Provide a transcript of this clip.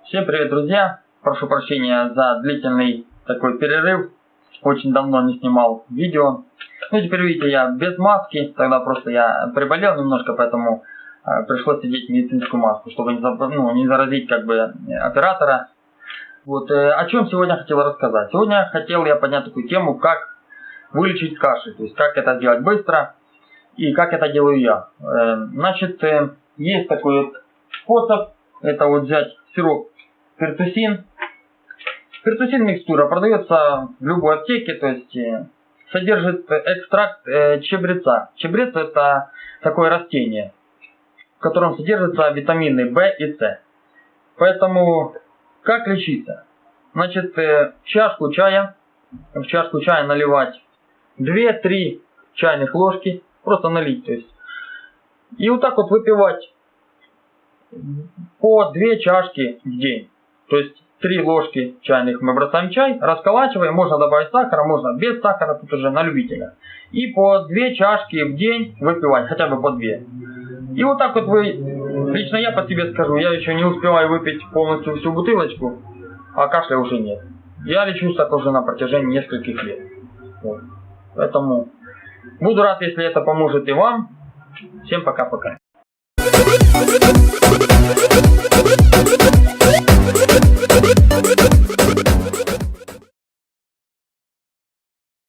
Всем привет, друзья! Прошу прощения за длительный такой перерыв. Очень давно не снимал видео. Ну теперь видите, я без маски. Тогда просто я приболел немножко, поэтому пришлось одеть медицинскую маску, чтобы не заразить как бы оператора. Вот, о чем сегодня хотел рассказать. Сегодня хотел я поднять такую тему, как вылечить кашель. То есть как это сделать быстро и как это делаю я. Значит, есть такой вот способ. Это вот взять сироп пертусин. Пертусин микстура продается в любой аптеке, то есть содержит экстракт чабреца. Чабрец — это такое растение, в котором содержатся витамины В и С. Поэтому как лечиться? Значит, в чашку чая наливать 2-3 чайных ложки, просто налить, то есть. И вот так вот выпивать по 2 чашки в день. То есть 3 ложки чайных мы бросаем в чай, расколачиваем, можно добавить сахара, можно без сахара, тут уже на любителя. И по 2 чашки в день выпивать, хотя бы по 2. И вот так вот вы, лично я по себе скажу, я еще не успеваю выпить полностью всю бутылочку, а кашля уже нет. Я лечусь так уже на протяжении нескольких лет. Вот. Поэтому буду рад, если это поможет и вам. Всем пока-пока.